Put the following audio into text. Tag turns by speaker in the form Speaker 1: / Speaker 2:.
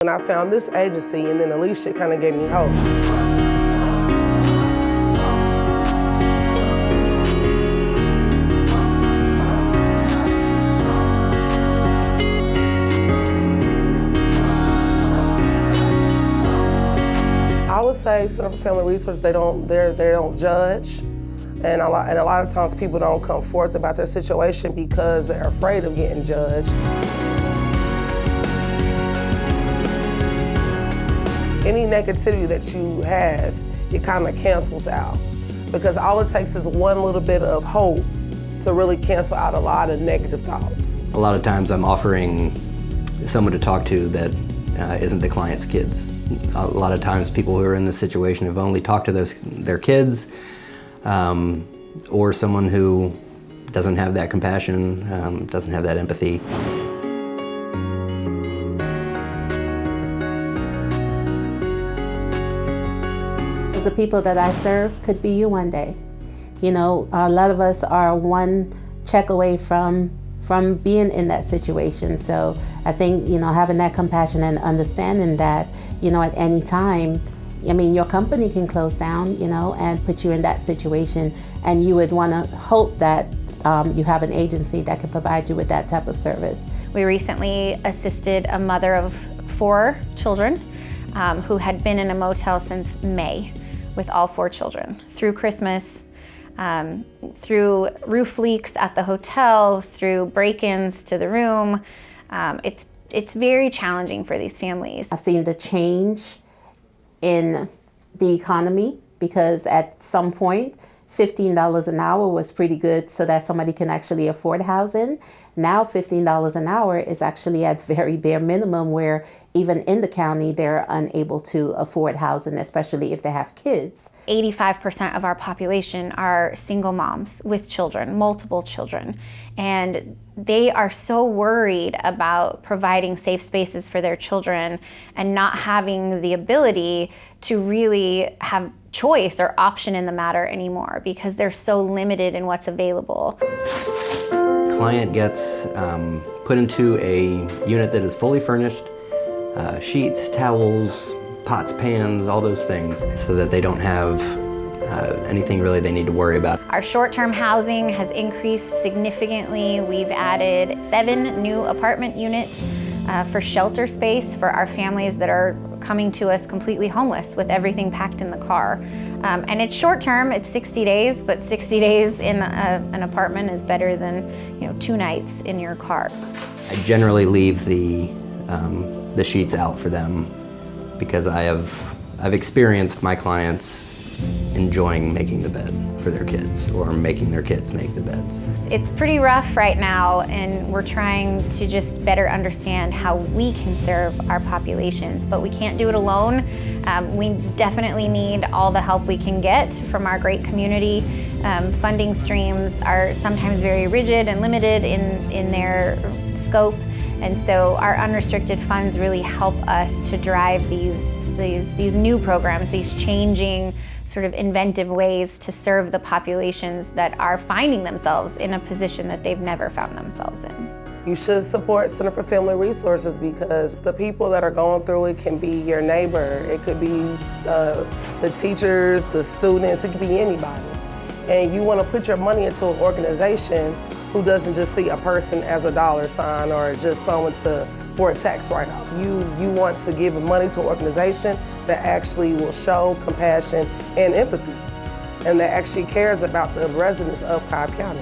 Speaker 1: When I found this agency, and then Alicia kind of gave me hope. I would say Center for Family Resources, they don't judge, and a lot of times people don't come forth about their situation because they're afraid of getting judged. Any negativity that you have, it kind of cancels out, because all it takes is one little bit of hope to really cancel out a lot of negative thoughts.
Speaker 2: A lot of times I'm offering someone to talk to that isn't the client's kids. A lot of times people who are in this situation have only talked to their kids, or someone who doesn't have that compassion, doesn't have that empathy.
Speaker 3: The people that I serve could be you one day. You know, a lot of us are one check away from being in that situation. So I think, you know, having that compassion and understanding that, you know, at any time, I mean, your company can close down, you know, and put you in that situation, and you would want to hope that you have an agency that can provide you with that type of service.
Speaker 4: We recently assisted a mother of 4 children who had been in a motel since May with all 4 children. Through Christmas, through roof leaks at the hotel, through break-ins to the room. It's very challenging for these families.
Speaker 3: I've seen the change in the economy, because at some point, $15 an hour was pretty good so that somebody can actually afford housing. Now $15 an hour is actually at very bare minimum, where even in the county they're unable to afford housing, especially if they have kids.
Speaker 4: 85% of our population are single moms with children, multiple children, and they are so worried about providing safe spaces for their children and not having the ability to really have choice or option in the matter anymore, because they're so limited in what's available.
Speaker 2: Client gets put into a unit that is fully furnished, sheets, towels, pots, pans, all those things, so that they don't have anything really they need to worry about.
Speaker 4: Our short-term housing has increased significantly. We've added 7 new apartment units for shelter space for our families that are coming to us completely homeless with everything packed in the car. And it's short-term, it's 60 days, but 60 days in an apartment is better than, you know, 2 nights in your car.
Speaker 2: I generally leave the sheets out for them, because I've experienced my clients enjoying making the bed for their kids, or making their kids make the beds.
Speaker 4: It's pretty rough right now, and we're trying to just better understand how we can serve our populations, but we can't do it alone. We definitely need all the help we can get from our great community. Funding streams are sometimes very rigid and limited in their scope, and so our unrestricted funds really help us to drive these new programs, these changing sort of inventive ways to serve the populations that are finding themselves in a position that they've never found themselves in.
Speaker 1: You should support Center for Family Resources, because the people that are going through it can be your neighbor. It could be the teachers, the students, it could be anybody. And you want to put your money into an organization who doesn't just see a person as a dollar sign or just someone for a tax write-off. You want to give money to an organization that actually will show compassion and empathy, and that actually cares about the residents of Cobb County.